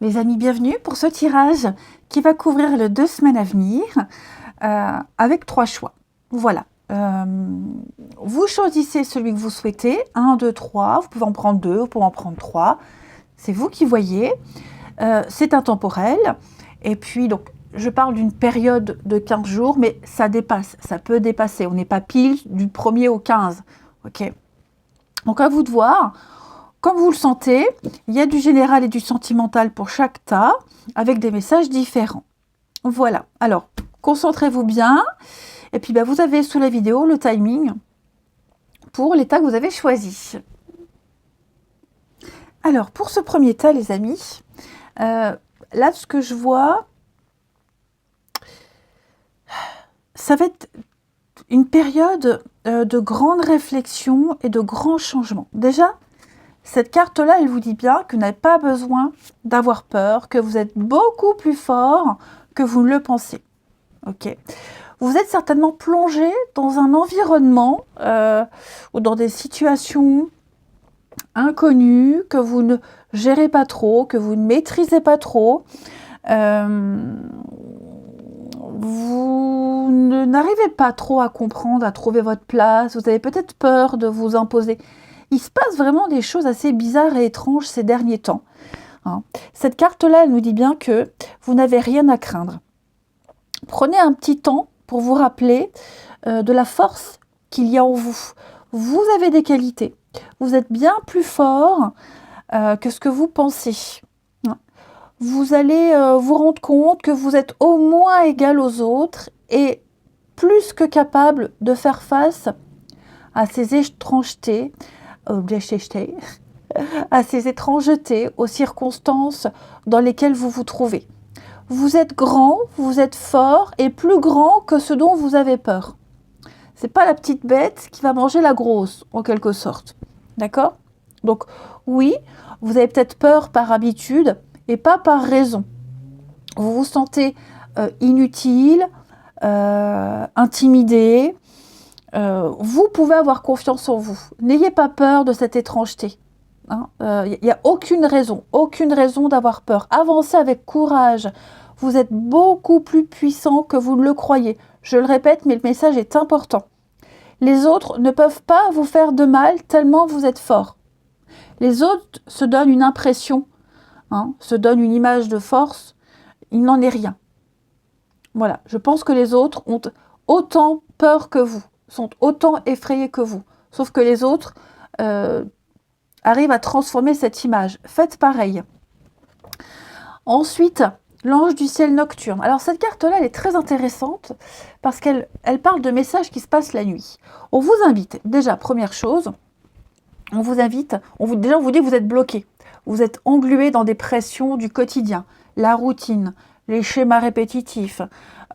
Les amis, bienvenue pour ce tirage qui va couvrir les 2 semaines à venir avec 3 choix. Voilà. Vous choisissez celui que vous souhaitez, 1, 2, 3, vous pouvez en prendre 2, vous pouvez en prendre 3. C'est vous qui voyez. C'est intemporel. Et puis, donc, je parle d'une période de 15 jours, mais ça dépasse, ça peut dépasser. On n'est pas pile du 1er au 15. Ok. Donc, à vous de voir. Comme vous le sentez, il y a du général et du sentimental pour chaque tas, avec des messages différents. Voilà. Alors, concentrez-vous bien. Et puis, vous avez sous la vidéo le timing pour les tas que vous avez choisis. Alors, pour ce premier tas, les amis, là, ce que je vois, ça va être une période de grande réflexion et de grands changements. Déjà, cette carte-là, elle vous dit bien que vous n'avez pas besoin d'avoir peur, que vous êtes beaucoup plus fort que vous ne le pensez. Ok. Vous êtes certainement plongé dans un environnement ou dans des situations inconnues que vous ne gérez pas trop, que vous ne maîtrisez pas trop. Vous n'arrivez pas trop à comprendre, à trouver votre place. Vous avez peut-être peur de vous imposer. Il se passe vraiment des choses assez bizarres et étranges ces derniers temps. Cette carte-là, elle nous dit bien que vous n'avez rien à craindre. Prenez un petit temps pour vous rappeler de la force qu'il y a en vous. Vous avez des qualités. Vous êtes bien plus fort que ce que vous pensez. Vous allez vous rendre compte que vous êtes au moins égal aux autres et plus que capable de faire face à ces étrangetés, à ces étrangetés, aux circonstances dans lesquelles vous vous trouvez. Vous êtes grand, vous êtes fort et plus grand que ce dont vous avez peur. C'est pas la petite bête qui va manger la grosse, en quelque sorte. D'accord? Donc, oui, vous avez peut-être peur par habitude et pas par raison. Vous vous sentez inutile, intimidé. Vous pouvez avoir confiance en vous. N'ayez pas peur de cette étrangeté. Il n'y a aucune raison d'avoir peur. Avancez avec courage. Vous êtes beaucoup plus puissant que vous ne le croyez. Je le répète, mais le message est important. Les autres ne peuvent pas vous faire de mal tellement vous êtes fort. Les autres se donnent une impression, se donnent une image de force. Il n'en est rien. Voilà, je pense que les autres ont autant peur que vous, sont autant effrayés que vous. Sauf que les autres arrivent à transformer cette image. Faites pareil. Ensuite, l'ange du ciel nocturne. Alors cette carte-là, elle est très intéressante parce qu'elle parle de messages qui se passent la nuit. On vous invite, déjà, première chose, on vous dit que vous êtes bloqué. Vous êtes englué dans des pressions du quotidien, la routine, les schémas répétitifs.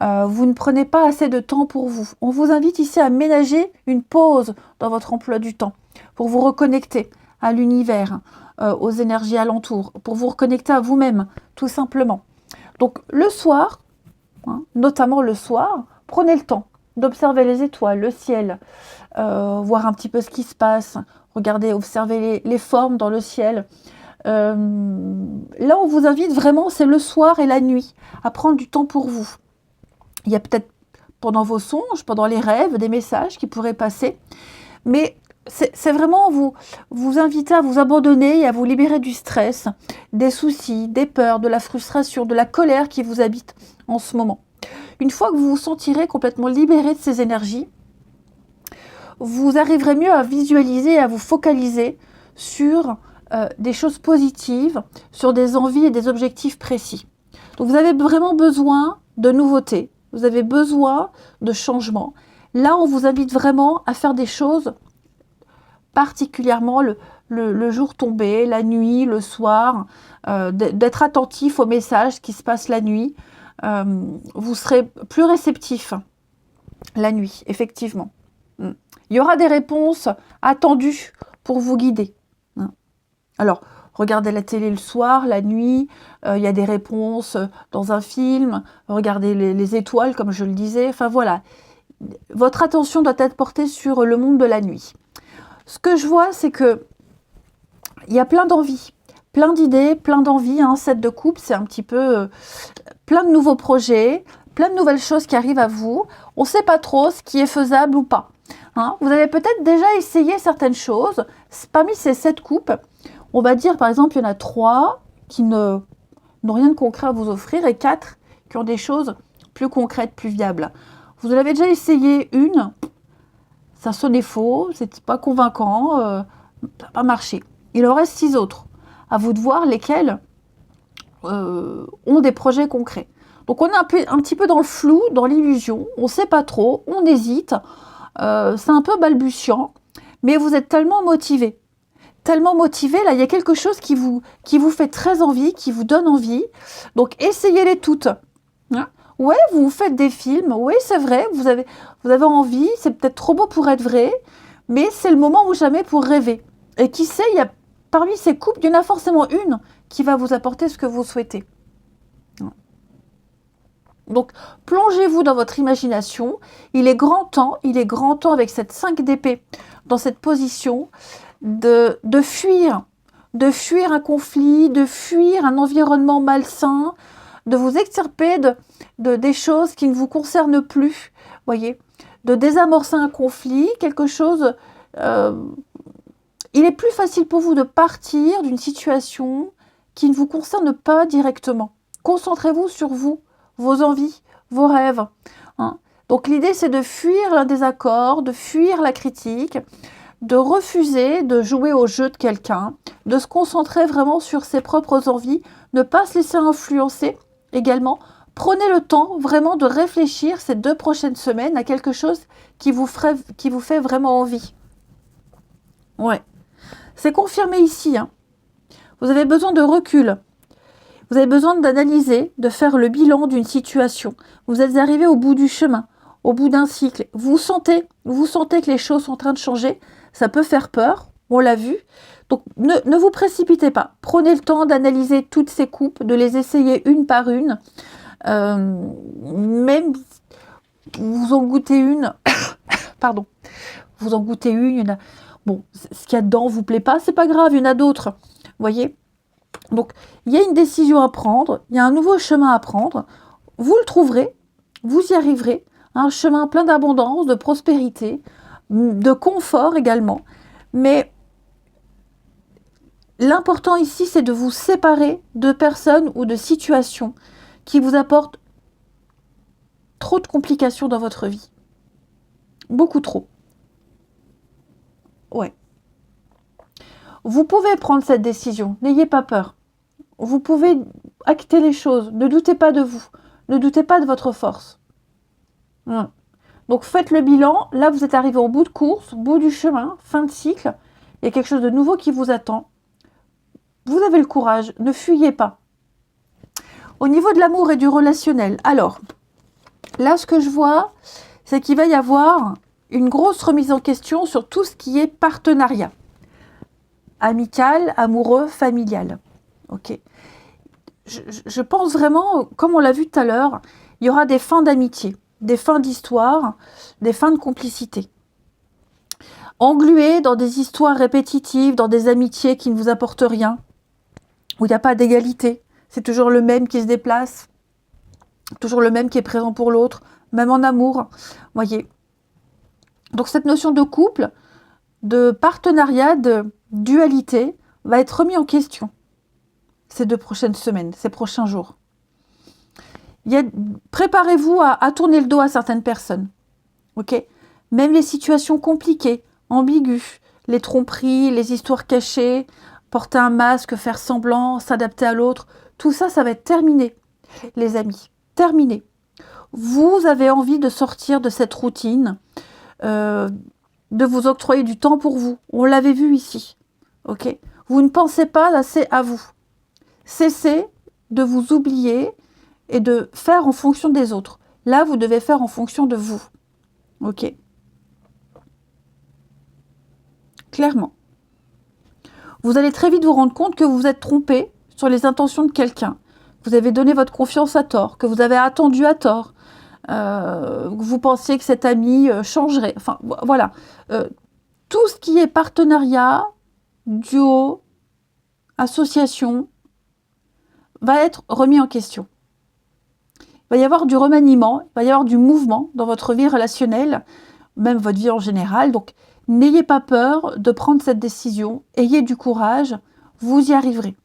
Vous ne prenez pas assez de temps pour vous. On vous invite ici à ménager une pause dans votre emploi du temps pour vous reconnecter à l'univers, aux énergies alentours, pour vous reconnecter à vous-même, tout simplement. Donc le soir, notamment le soir, prenez le temps d'observer les étoiles, le ciel, voir un petit peu ce qui se passe, regardez, observez les formes dans le ciel. Là, on vous invite vraiment, c'est le soir et la nuit, à prendre du temps pour vous. Il y a peut-être pendant vos songes, pendant les rêves, des messages qui pourraient passer, mais c'est vraiment vous inviter à vous abandonner et à vous libérer du stress, des soucis, des peurs, de la frustration, de la colère qui vous habite en ce moment. Une fois que vous vous sentirez complètement libéré de ces énergies, vous arriverez mieux à visualiser et à vous focaliser sur des choses positives, sur des envies et des objectifs précis. Donc vous avez vraiment besoin de nouveautés, vous avez besoin de changements. Là, on vous invite vraiment à faire des choses particulièrement le jour tombé, la nuit, le soir, d'être attentif aux messages qui se passent la nuit. Vous serez plus réceptif la nuit, effectivement. Il y aura des réponses attendues pour vous guider. Alors, regardez la télé le soir, la nuit, il y a des réponses dans un film, regardez les étoiles, comme je le disais. Enfin voilà, votre attention doit être portée sur le monde de la nuit. Ce que je vois, c'est que il y a plein d'envies, plein d'idées, plein d'envies. 7 de coupe, c'est un petit peu plein de nouveaux projets, plein de nouvelles choses qui arrivent à vous. On ne sait pas trop ce qui est faisable ou pas. Vous avez peut-être déjà essayé certaines choses. Parmi ces 7 coupes, on va dire par exemple, il y en a 3 qui n'ont rien de concret à vous offrir et 4 qui ont des choses plus concrètes, plus viables. Vous en avez déjà essayé une, ça sonnait faux, c'était pas convaincant, ça n'a pas marché. Il en reste 6 autres. À vous de voir lesquels ont des projets concrets. Donc on est un petit peu dans le flou, dans l'illusion, on ne sait pas trop, on hésite, c'est un peu balbutiant, mais vous êtes tellement motivé. Là, il y a quelque chose qui vous fait très envie, qui vous donne envie. Donc essayez-les toutes. Ouais, vous faites des films, oui c'est vrai, vous avez envie, c'est peut-être trop beau pour être vrai, mais c'est le moment ou jamais pour rêver. Et qui sait, parmi ces couples, il y en a forcément une qui va vous apporter ce que vous souhaitez. Donc, plongez-vous dans votre imagination. Il est grand temps avec cette 5 d'épée, dans cette position, de fuir un conflit, de fuir un environnement malsain, de vous extirper des choses qui ne vous concernent plus, voyez, de désamorcer un conflit, quelque chose... il est plus facile pour vous de partir d'une situation qui ne vous concerne pas directement. Concentrez-vous sur vous, vos envies, vos rêves. Donc l'idée, c'est de fuir un désaccord, de fuir la critique, de refuser de jouer au jeu de quelqu'un, de se concentrer vraiment sur ses propres envies, ne pas se laisser influencer également. Prenez le temps vraiment de réfléchir ces 2 prochaines semaines à quelque chose qui vous fait vraiment envie. Ouais, c'est confirmé ici. Vous avez besoin de recul. Vous avez besoin d'analyser, de faire le bilan d'une situation. Vous êtes arrivé au bout du chemin, au bout d'un cycle. Vous sentez que les choses sont en train de changer. Ça peut faire peur, on l'a vu. Donc ne vous précipitez pas. Prenez le temps d'analyser toutes ces coupes, de les essayer une par une. Même vous en goûtez une, pardon, vous en goûtez une, il y en a, bon, ce qu'il y a dedans vous plaît pas, c'est pas grave, il y en a d'autres, voyez. Donc il y a une décision à prendre, il y a un nouveau chemin à prendre, vous le trouverez, vous y arriverez, un chemin plein d'abondance, de prospérité, de confort également, mais l'important ici, c'est de vous séparer de personnes ou de situations qui vous apportent trop de complications dans votre vie. Beaucoup trop. Ouais. Vous pouvez prendre cette décision, n'ayez pas peur. Vous pouvez acter les choses, ne doutez pas de vous, ne doutez pas de votre force. Donc faites le bilan, là vous êtes arrivé au bout de course, au bout du chemin, fin de cycle, il y a quelque chose de nouveau qui vous attend. Vous avez le courage, ne fuyez pas. Au niveau de l'amour et du relationnel, alors, là ce que je vois, c'est qu'il va y avoir une grosse remise en question sur tout ce qui est partenariat. Amical, amoureux, familial. Ok. Je pense vraiment, comme on l'a vu tout à l'heure, il y aura des fins d'amitié, des fins d'histoire, des fins de complicité. Englués dans des histoires répétitives, dans des amitiés qui ne vous apportent rien, où il n'y a pas d'égalité. C'est toujours le même qui se déplace, toujours le même qui est présent pour l'autre, même en amour, voyez. Donc cette notion de couple, de partenariat, de dualité, va être remis en question ces 2 prochaines semaines, ces prochains jours. Préparez-vous à tourner le dos à certaines personnes, ok. Même les situations compliquées, ambiguës, les tromperies, les histoires cachées, porter un masque, faire semblant, s'adapter à l'autre, tout ça, ça va être terminé, les amis, terminé. Vous avez envie de sortir de cette routine, de vous octroyer du temps pour vous. On l'avait vu ici, ok. Vous ne pensez pas assez à vous. Cessez de vous oublier et de faire en fonction des autres. Là, vous devez faire en fonction de vous, ok. Clairement. Vous allez très vite vous rendre compte que vous vous êtes trompé sur les intentions de quelqu'un. Vous avez donné votre confiance à tort, que vous avez attendu à tort, que vous pensiez que cet ami changerait. Enfin, voilà. Tout ce qui est partenariat, duo, association va être remis en question. Il va y avoir du remaniement, il va y avoir du mouvement dans votre vie relationnelle, même votre vie en général. Donc, n'ayez pas peur de prendre cette décision, ayez du courage, vous y arriverez.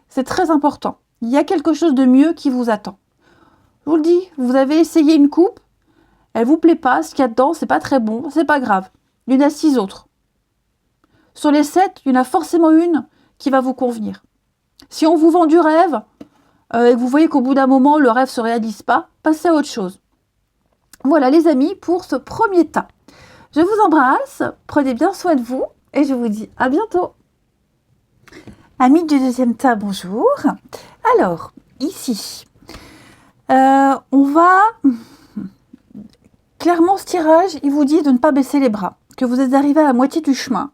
C'est très important. Il y a quelque chose de mieux qui vous attend. Je vous le dis, vous avez essayé une coupe, elle vous plaît pas, ce qu'il y a dedans, c'est pas très bon, c'est pas grave. Il y en a 6 autres. Sur les 7, il y en a forcément une qui va vous convenir. Si on vous vend du rêve, et que vous voyez qu'au bout d'un moment, le rêve ne se réalise pas, passez à autre chose. Voilà les amis pour ce premier tas. Je vous embrasse, prenez bien soin de vous et je vous dis à bientôt. Amis du deuxième tas, bonjour. Alors, ici, on va... Clairement, ce tirage, il vous dit de ne pas baisser les bras, que vous êtes arrivé à la moitié du chemin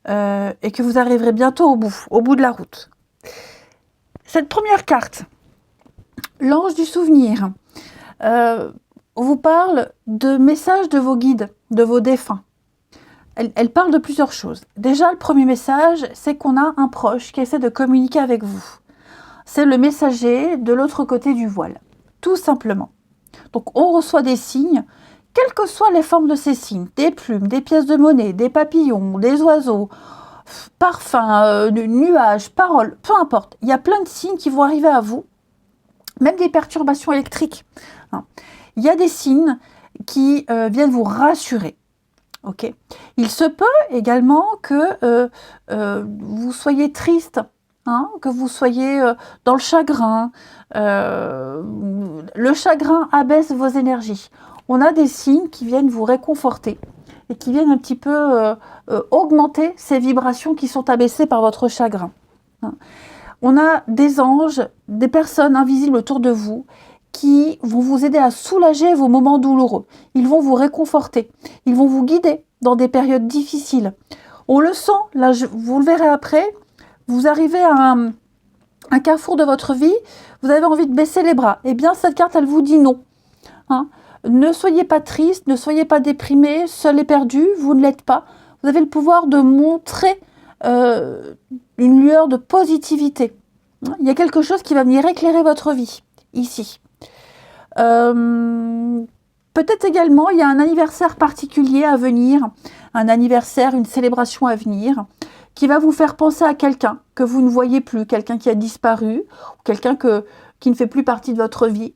et que vous arriverez bientôt au bout de la route. Cette première carte, l'ange du souvenir, vous parle de messages de vos guides, de vos défunts. Elle parle de plusieurs choses. Déjà, le premier message, c'est qu'on a un proche qui essaie de communiquer avec vous. C'est le messager de l'autre côté du voile, tout simplement. Donc, on reçoit des signes, quelles que soient les formes de ces signes, des plumes, des pièces de monnaie, des papillons, des oiseaux, parfums, nuages, paroles, peu importe. Il y a plein de signes qui vont arriver à vous, même des perturbations électriques. Il y a des signes qui viennent vous rassurer. Okay. Il se peut également que vous soyez triste, que vous soyez dans le chagrin. Le chagrin abaisse vos énergies. On a des signes qui viennent vous réconforter et qui viennent un petit peu augmenter ces vibrations qui sont abaissées par votre chagrin. On a des anges, des personnes invisibles autour de vous qui vont vous aider à soulager vos moments douloureux. Ils vont vous réconforter. Ils vont vous guider dans des périodes difficiles. On le sent, là, vous le verrez après, vous arrivez à un carrefour de votre vie, vous avez envie de baisser les bras. Eh bien, cette carte, elle vous dit non. Ne soyez pas triste, ne soyez pas déprimé, seul et perdu, vous ne l'êtes pas. Vous avez le pouvoir de montrer une lueur de positivité. Il y a quelque chose qui va venir éclairer votre vie, ici. Peut-être également, il y a un anniversaire particulier à venir, un anniversaire, une célébration à venir, qui va vous faire penser à quelqu'un que vous ne voyez plus, quelqu'un qui a disparu, ou quelqu'un qui ne fait plus partie de votre vie,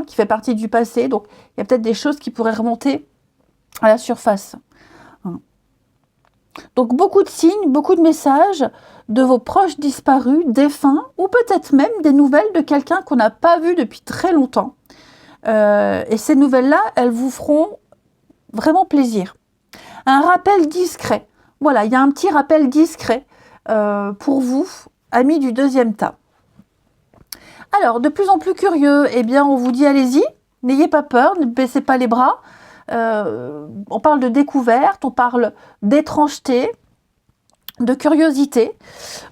qui fait partie du passé. Donc, il y a peut-être des choses qui pourraient remonter à la surface. Donc, beaucoup de signes, beaucoup de messages de vos proches disparus, défunts, ou peut-être même des nouvelles de quelqu'un qu'on n'a pas vu depuis très longtemps. Et ces nouvelles-là, elles vous feront vraiment plaisir. Un rappel discret. Voilà, il y a un petit rappel discret pour vous, amis du deuxième tas. Alors, de plus en plus curieux, eh bien, on vous dit allez-y, n'ayez pas peur, ne baissez pas les bras. On parle de découverte, on parle d'étrangeté, de curiosité.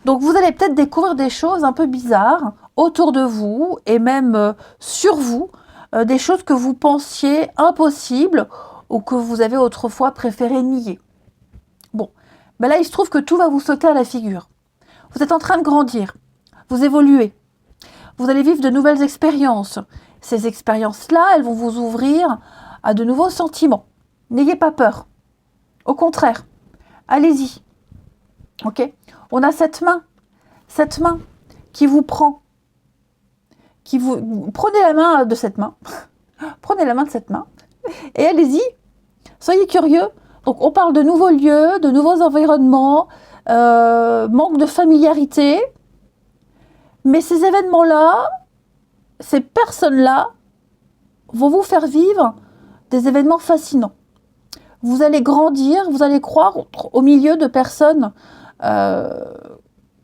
Donc, vous allez peut-être découvrir des choses un peu bizarres autour de vous et même sur vous, des choses que vous pensiez impossibles ou que vous avez autrefois préféré nier. Bon, ben là, il se trouve que tout va vous sauter à la figure. Vous êtes en train de grandir, vous évoluez, vous allez vivre de nouvelles expériences. Ces expériences-là, elles vont vous ouvrir à de nouveaux sentiments. N'ayez pas peur. Au contraire, allez-y. Ok ? On a cette main qui vous prend. Prenez la main de cette main. Prenez la main de cette main et allez-y. Soyez curieux. Donc, on parle de nouveaux lieux, de nouveaux environnements, manque de familiarité. Mais ces événements-là, ces personnes-là vont vous faire vivre des événements fascinants. Vous allez grandir, vous allez croire au milieu de personnes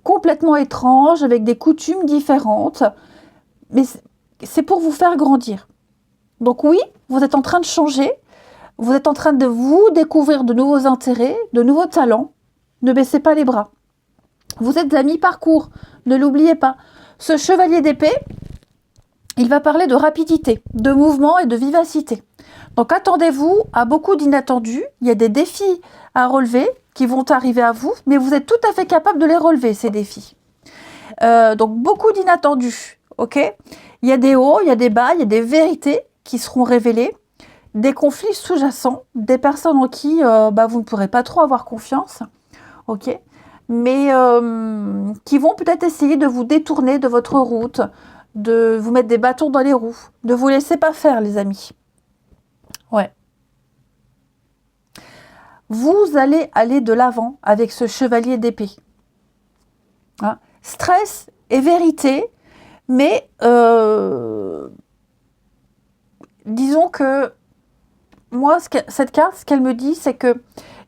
complètement étranges, avec des coutumes différentes. Mais c'est pour vous faire grandir. Donc oui, vous êtes en train de changer. Vous êtes en train de vous découvrir de nouveaux intérêts, de nouveaux talents. Ne baissez pas les bras. Vous êtes à mi-parcours, ne l'oubliez pas. Ce chevalier d'épée, il va parler de rapidité, de mouvement et de vivacité. Donc attendez-vous à beaucoup d'inattendus. Il y a des défis à relever qui vont arriver à vous, mais vous êtes tout à fait capable de les relever, ces défis. Donc beaucoup d'inattendus, ok? Il y a des hauts, il y a des bas, il y a des vérités qui seront révélées, des conflits sous-jacents, des personnes en qui vous ne pourrez pas trop avoir confiance, ok? Mais qui vont peut-être essayer de vous détourner de votre route, de vous mettre des bâtons dans les roues, de vous laisser pas faire, les amis. Ouais. Vous allez aller de l'avant avec ce chevalier d'épée. Hein? Stress et vérité, mais disons que moi, cette carte, ce qu'elle me dit, c'est qu'il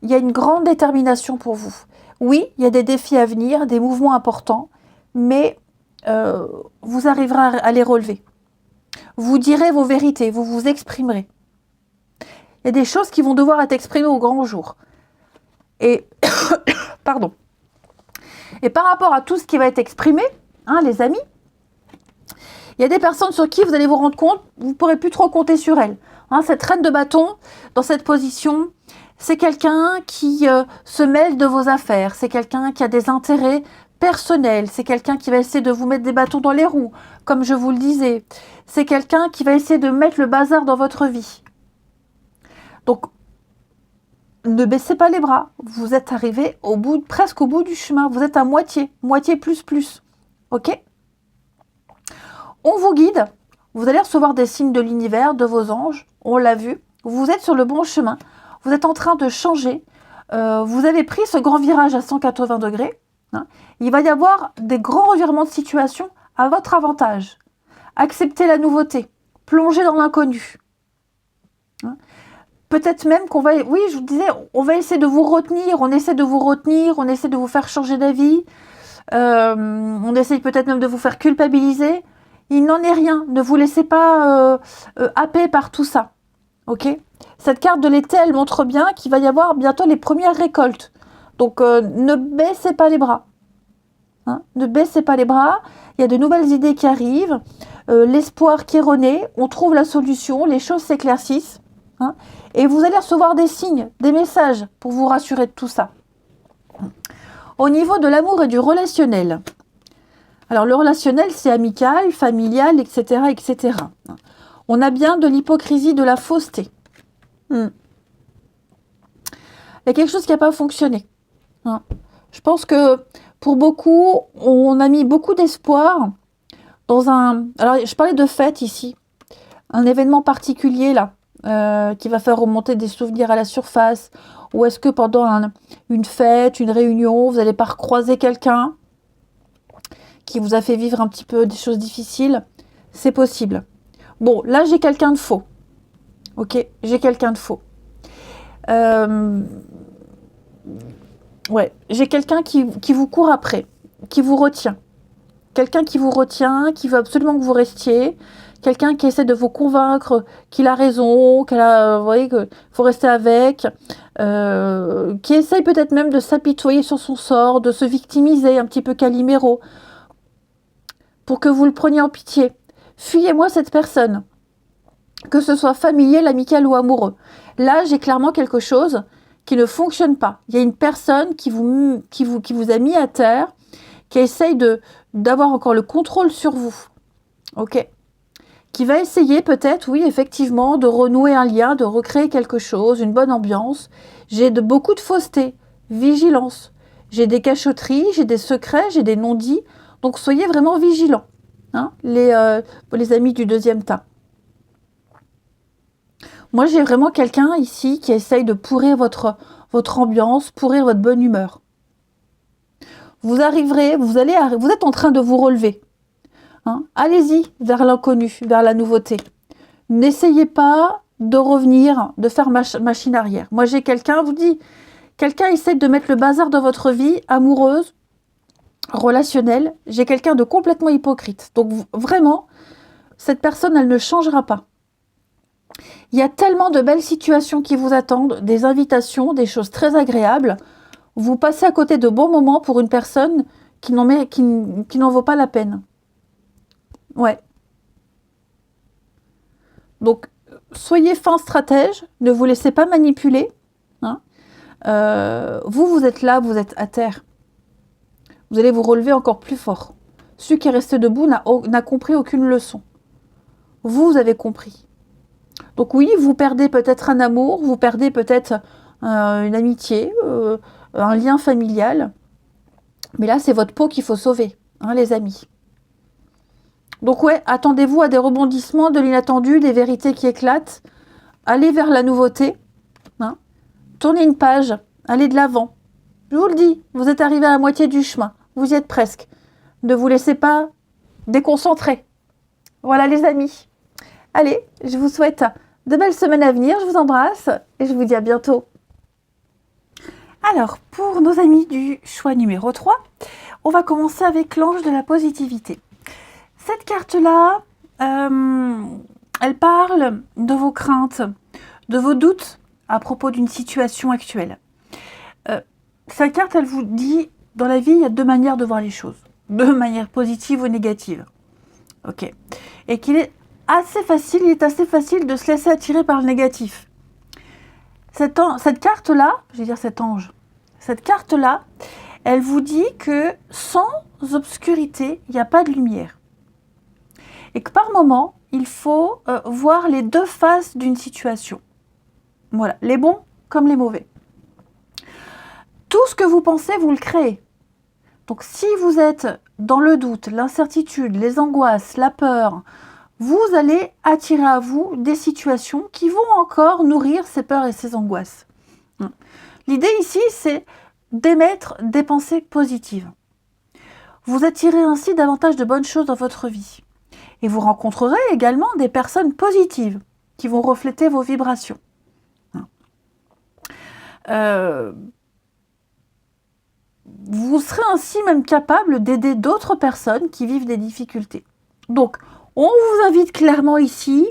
y a une grande détermination pour vous. Oui, il y a des défis à venir, des mouvements importants, mais vous arriverez à les relever. Vous direz vos vérités, vous vous exprimerez. Il y a des choses qui vont devoir être exprimées au grand jour. Et, pardon. Et par rapport à tout ce qui va être exprimé, hein, les amis, il y a des personnes sur qui vous allez vous rendre compte, vous ne pourrez plus trop compter sur elles. Hein, cette reine de bâton, dans cette position, c'est quelqu'un qui se mêle de vos affaires, c'est quelqu'un qui a des intérêts personnels, c'est quelqu'un qui va essayer de vous mettre des bâtons dans les roues, comme je vous le disais. C'est quelqu'un qui va essayer de mettre le bazar dans votre vie. Donc, ne baissez pas les bras. Vous êtes arrivé presque au bout du chemin. Vous êtes à moitié plus. Ok? On vous guide. Vous allez recevoir des signes de l'univers, de vos anges. On l'a vu. Vous êtes sur le bon chemin. Vous êtes en train de changer. Vous avez pris ce grand virage à 180 degrés. Hein. Il va y avoir des grands revirements de situation à votre avantage. Acceptez la nouveauté. Plongez dans l'inconnu. Hein. Peut-être même qu'on va... Oui, je vous disais, on va essayer de vous retenir. On essaie de vous retenir. On essaie de vous faire changer d'avis. On essaye peut-être même de vous faire culpabiliser. Il n'en est rien. Ne vous laissez pas happer par tout ça. Ok? Cette carte de l'été, elle montre bien qu'il va y avoir bientôt les premières récoltes. Donc, ne baissez pas les bras. Hein? Ne baissez pas les bras. Il y a de nouvelles idées qui arrivent. L'espoir qui est rené. On trouve la solution. Les choses s'éclaircissent. Hein? Et vous allez recevoir des signes, des messages pour vous rassurer de tout ça. Au niveau de l'amour et du relationnel. Alors, le relationnel, c'est amical, familial, etc., etc. On a bien de l'hypocrisie, de la fausseté. Il y a quelque chose qui n'a pas fonctionné. Hein. Je pense que pour beaucoup, on a mis beaucoup d'espoir dans un... Alors, je parlais de fête ici. Un événement particulier, là, qui va faire remonter des souvenirs à la surface. Ou est-ce que pendant une fête, une réunion, vous n'allez pas recroiser quelqu'un qui vous a fait vivre un petit peu des choses difficiles? C'est possible. Bon, là, j'ai quelqu'un de faux. Ok, j'ai quelqu'un de faux. Ouais, j'ai quelqu'un qui vous court après, qui vous retient. Quelqu'un qui vous retient, qui veut absolument que vous restiez. Quelqu'un qui essaie de vous convaincre qu'il a raison, vous voyez, qu'il faut rester avec. Qui essaye peut-être même de s'apitoyer sur son sort, de se victimiser, un petit peu Calimero, pour que vous le preniez en pitié. Fuyez-moi cette personne. Que ce soit familial, amical ou amoureux. Là, j'ai clairement quelque chose qui ne fonctionne pas. Il y a une personne qui vous a mis à terre, qui essaye d'avoir encore le contrôle sur vous. Ok? Qui va essayer peut-être, oui, effectivement, de renouer un lien, de recréer quelque chose, une bonne ambiance. J'ai beaucoup de fausseté, vigilance. J'ai des cachotteries, j'ai des secrets, j'ai des non-dits. Donc, soyez vraiment vigilants, hein, les amis du deuxième tas. Moi, j'ai vraiment quelqu'un ici qui essaye de pourrir votre ambiance, pourrir votre bonne humeur. Vous arriverez, vous êtes en train de vous relever. Hein? Allez-y vers l'inconnu, vers la nouveauté. N'essayez pas de revenir, de faire machine arrière. Moi, j'ai quelqu'un, quelqu'un essaie de mettre le bazar dans votre vie, amoureuse, relationnelle. J'ai quelqu'un de complètement hypocrite. Donc, vraiment, cette personne, elle ne changera pas. Il y a tellement de belles situations qui vous attendent, des invitations, des choses très agréables. Vous passez à côté de bons moments pour une personne qui n'en vaut pas la peine. Ouais. Donc, soyez fin stratège, ne vous laissez pas manipuler. Hein. Vous êtes là, vous êtes à terre. Vous allez vous relever encore plus fort. Celui qui est resté debout n'a compris aucune leçon. Vous avez compris. Donc oui, vous perdez peut-être un amour, vous perdez peut-être une amitié, un lien familial. Mais là, c'est votre peau qu'il faut sauver, hein, les amis. Donc ouais, attendez-vous à des rebondissements, de l'inattendu, des vérités qui éclatent. Allez vers la nouveauté. Hein. Tournez une page, allez de l'avant. Je vous le dis, vous êtes arrivé à la moitié du chemin. Vous y êtes presque. Ne vous laissez pas déconcentrer. Voilà les amis. Allez, je vous souhaite de belles semaines à venir. Je vous embrasse et je vous dis à bientôt. Alors, pour nos amis du choix numéro 3, on va commencer avec l'ange de la positivité. Cette carte-là, elle parle de vos craintes, de vos doutes à propos d'une situation actuelle. Cette carte, elle vous dit, dans la vie, il y a deux manières de voir les choses. Deux manières positives ou négatives. Ok. Et qu'il est assez facile, il est assez facile de se laisser attirer par le négatif. Cette carte-là, je vais dire cet ange, cette carte-là, elle vous dit que sans obscurité, il n'y a pas de lumière. Et que par moment, il faut voir les deux faces d'une situation. Voilà, les bons comme les mauvais. Tout ce que vous pensez, vous le créez. Donc si vous êtes dans le doute, l'incertitude, les angoisses, la peur, vous allez attirer à vous des situations qui vont encore nourrir ces peurs et ces angoisses. L'idée ici, c'est d'émettre des pensées positives. Vous attirez ainsi davantage de bonnes choses dans votre vie. Et vous rencontrerez également des personnes positives qui vont refléter vos vibrations. Vous serez ainsi même capable d'aider d'autres personnes qui vivent des difficultés. Donc, on vous invite clairement ici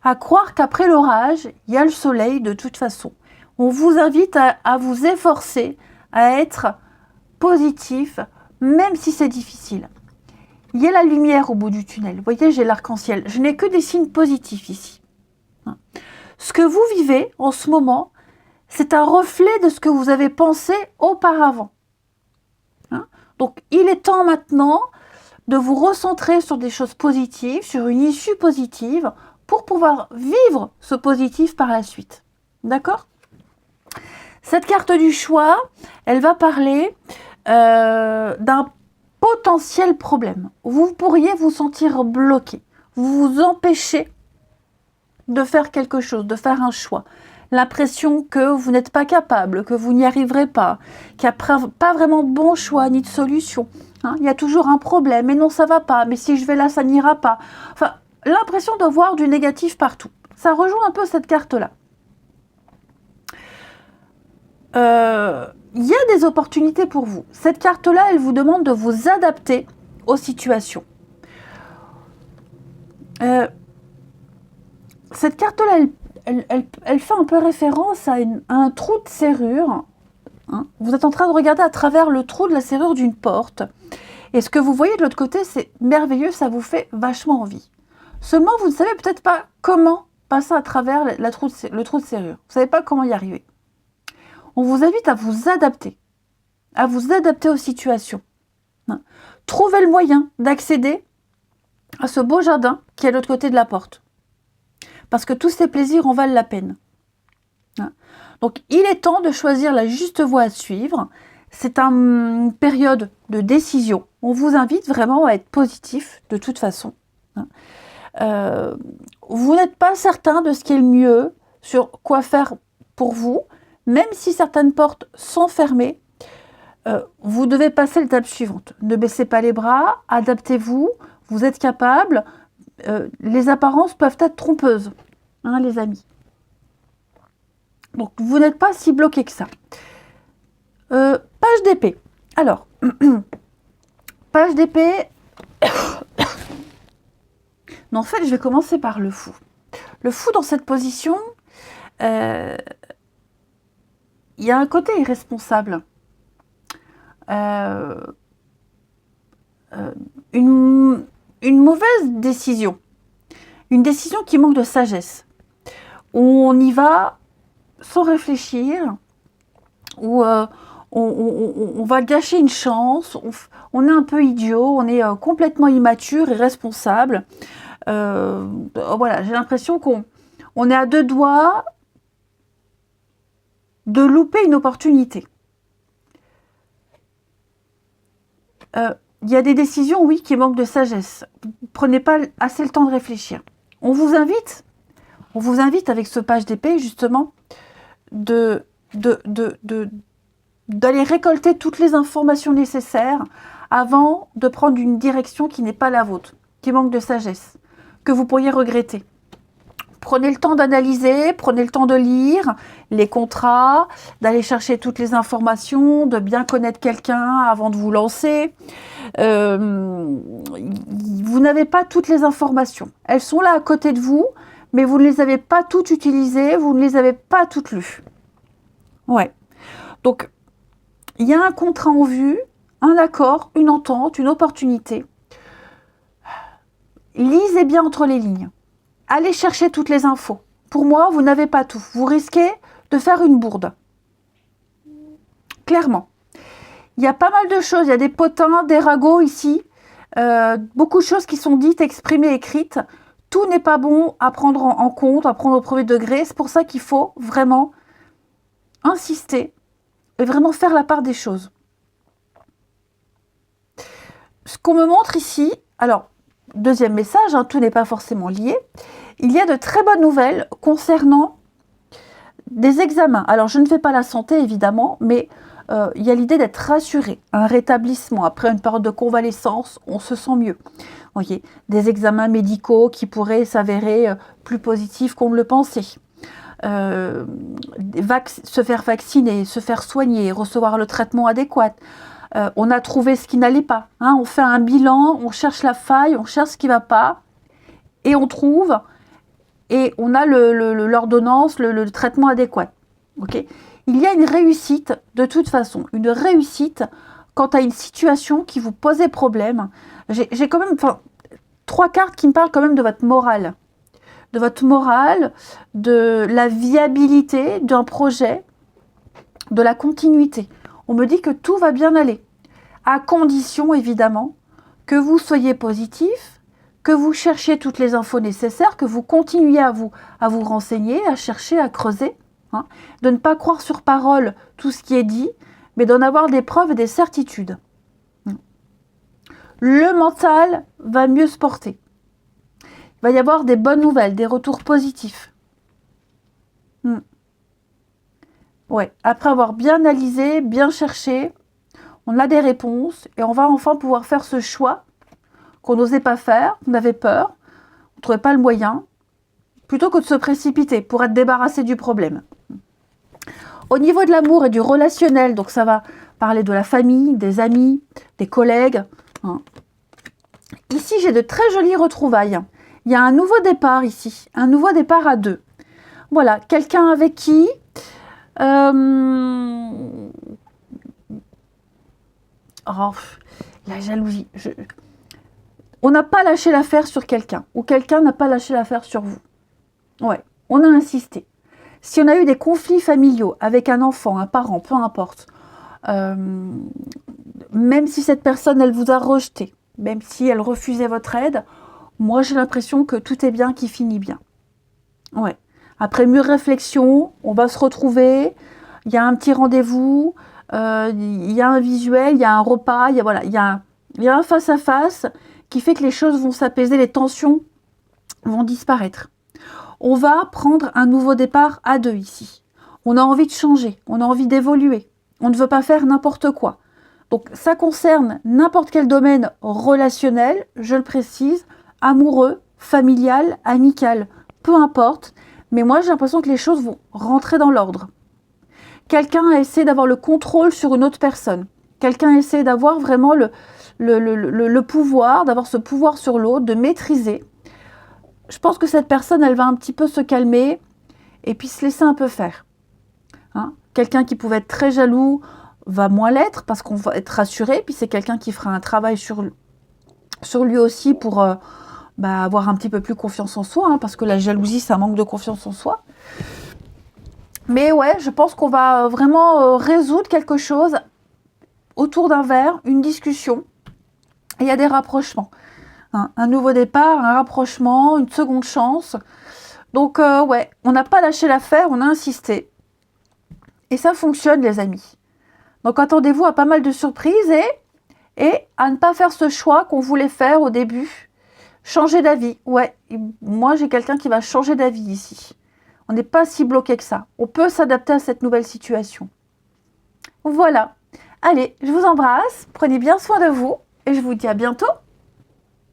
à croire qu'après l'orage, il y a le soleil de toute façon. On vous invite à vous efforcer, à être positif, même si c'est difficile. Il y a la lumière au bout du tunnel. Vous voyez, j'ai l'arc-en-ciel. Je n'ai que des signes positifs ici. Ce que vous vivez en ce moment, c'est un reflet de ce que vous avez pensé auparavant. Donc, il est temps maintenant de vous recentrer sur des choses positives, sur une issue positive, pour pouvoir vivre ce positif par la suite. D'accord ? Cette carte du choix, elle va parler d'un potentiel problème. Vous pourriez vous sentir bloqué, vous vous empêchez de faire quelque chose, de faire un choix. L'impression que vous n'êtes pas capable, que vous n'y arriverez pas, qu'il n'y a pas vraiment de bon choix ni de solution. Il y a toujours un problème, mais non, ça va pas, mais si je vais là, ça n'ira pas. Enfin, l'impression de voir du négatif partout. Ça rejoint un peu cette carte-là. Il y a des opportunités pour vous. Cette carte-là, elle vous demande de vous adapter aux situations. Cette carte-là, elle fait un peu référence à un trou de serrure. Vous êtes en train de regarder à travers le trou de la serrure d'une porte. Et ce que vous voyez de l'autre côté, c'est merveilleux, ça vous fait vachement envie. Seulement, vous ne savez peut-être pas comment passer à travers le trou de serrure. Vous ne savez pas comment y arriver. On vous invite à vous adapter aux situations. Trouvez le moyen d'accéder à ce beau jardin qui est de l'autre côté de la porte. Parce que tous ces plaisirs en valent la peine. Donc, il est temps de choisir la juste voie à suivre. C'est une période de décision. On vous invite vraiment à être positif de toute façon. Vous n'êtes pas certain de ce qui est le mieux, sur quoi faire pour vous. Même si certaines portes sont fermées, vous devez passer l'étape suivante. Ne baissez pas les bras, adaptez-vous, vous êtes capable. Les apparences peuvent être trompeuses, les amis. Donc, vous n'êtes pas si bloqué que ça. Page d'épée. Alors, page d'épée. Non, en fait, je vais commencer par le fou. Le fou, dans cette position, il y a un côté irresponsable. Une mauvaise décision. Une décision qui manque de sagesse. on y va sans réfléchir, ou on va gâcher une chance, on est un peu idiot, on est complètement immature, irresponsable. Voilà, j'ai l'impression qu'on est à deux doigts de louper une opportunité. Il y a des décisions, oui, qui manquent de sagesse. Prenez pas assez le temps de réfléchir. On vous invite avec ce page d'épée, justement, d'aller récolter toutes les informations nécessaires avant de prendre une direction qui n'est pas la vôtre, qui manque de sagesse, que vous pourriez regretter. Prenez le temps d'analyser, prenez le temps de lire les contrats, d'aller chercher toutes les informations, de bien connaître quelqu'un avant de vous lancer. Vous n'avez pas toutes les informations. Elles sont là à côté de vous, mais vous ne les avez pas toutes utilisées, vous ne les avez pas toutes lues. Ouais. Donc, il y a un contrat en vue, un accord, une entente, une opportunité. Lisez bien entre les lignes. Allez chercher toutes les infos. Pour moi, vous n'avez pas tout. Vous risquez de faire une bourde. Clairement. Il y a pas mal de choses. Il y a des potins, des ragots ici. Beaucoup de choses qui sont dites, exprimées, écrites. Tout n'est pas bon à prendre en compte, à prendre au premier degré. C'est pour ça qu'il faut vraiment insister et vraiment faire la part des choses. Ce qu'on me montre ici, alors, deuxième message, tout n'est pas forcément lié. Il y a de très bonnes nouvelles concernant des examens. Alors, je ne fais pas la santé, évidemment, mais il y a l'idée d'être rassuré. Un rétablissement. Après une période de convalescence, on se sent mieux. Okay. Des examens médicaux qui pourraient s'avérer plus positifs qu'on ne le pensait. Se faire vacciner, se faire soigner, recevoir le traitement adéquat. On a trouvé ce qui n'allait pas. On fait un bilan, on cherche la faille, on cherche ce qui ne va pas, et on trouve, et on a l'ordonnance, le traitement adéquat. Okay. Il y a une réussite, de toute façon, une réussite quant à une situation qui vous posait problème. J'ai quand même 3 cartes qui me parlent quand même de votre morale. De votre morale, de la viabilité d'un projet, de la continuité. On me dit que tout va bien aller, à condition évidemment que vous soyez positif, que vous cherchiez toutes les infos nécessaires, que vous continuiez à vous renseigner, à chercher, à creuser, de ne pas croire sur parole tout ce qui est dit, mais d'en avoir des preuves et des certitudes. Le mental va mieux se porter. Il va y avoir des bonnes nouvelles, des retours positifs. Ouais. Après avoir bien analysé, bien cherché, on a des réponses et on va enfin pouvoir faire ce choix qu'on n'osait pas faire, qu'on avait peur, on ne trouvait pas le moyen, plutôt que de se précipiter pour être débarrassé du problème. Au niveau de l'amour et du relationnel, donc ça va parler de la famille, des amis, des collègues. Ici, j'ai de très jolies retrouvailles. Il y a un nouveau départ ici, un nouveau départ à 2. Voilà, quelqu'un avec qui... la jalousie. On n'a pas lâché l'affaire sur quelqu'un, ou quelqu'un n'a pas lâché l'affaire sur vous. Ouais, on a insisté. Si on a eu des conflits familiaux avec un enfant, un parent, peu importe, même si cette personne, elle vous a rejeté, même si elle refusait votre aide, moi j'ai l'impression que tout est bien qui finit bien. Ouais. Après mûre réflexion, on va se retrouver, il y a un petit rendez-vous, il y a un visuel, il y a un repas, il y a un face-à-face qui fait que les choses vont s'apaiser, les tensions vont disparaître. On va prendre un nouveau départ à 2 ici. On a envie de changer, on a envie d'évoluer, on ne veut pas faire n'importe quoi. Donc ça concerne n'importe quel domaine relationnel, je le précise, amoureux, familial, amical, peu importe. Mais moi, j'ai l'impression que les choses vont rentrer dans l'ordre. Quelqu'un a essayé d'avoir le contrôle sur une autre personne. Quelqu'un a essayé d'avoir vraiment le pouvoir, d'avoir ce pouvoir sur l'autre, de maîtriser. Je pense que cette personne, elle va un petit peu se calmer et puis se laisser un peu faire. Quelqu'un qui pouvait être très jaloux va moins l'être parce qu'on va être rassuré. Puis c'est quelqu'un qui fera un travail sur lui aussi pour avoir un petit peu plus confiance en soi, hein, parce que la jalousie, c'est un manque de confiance en soi. Mais ouais, je pense qu'on va vraiment résoudre quelque chose autour d'un verre, une discussion. Et il y a des rapprochements. Hein, un nouveau départ, un rapprochement, une seconde chance. Donc ouais, on n'a pas lâché l'affaire, on a insisté. Et ça fonctionne, les amis. Donc attendez-vous à pas mal de surprises et à ne pas faire ce choix qu'on voulait faire au début. Changer d'avis. Ouais, moi j'ai quelqu'un qui va changer d'avis ici. On n'est pas si bloqué que ça. On peut s'adapter à cette nouvelle situation. Voilà. Allez, je vous embrasse. Prenez bien soin de vous et je vous dis à bientôt.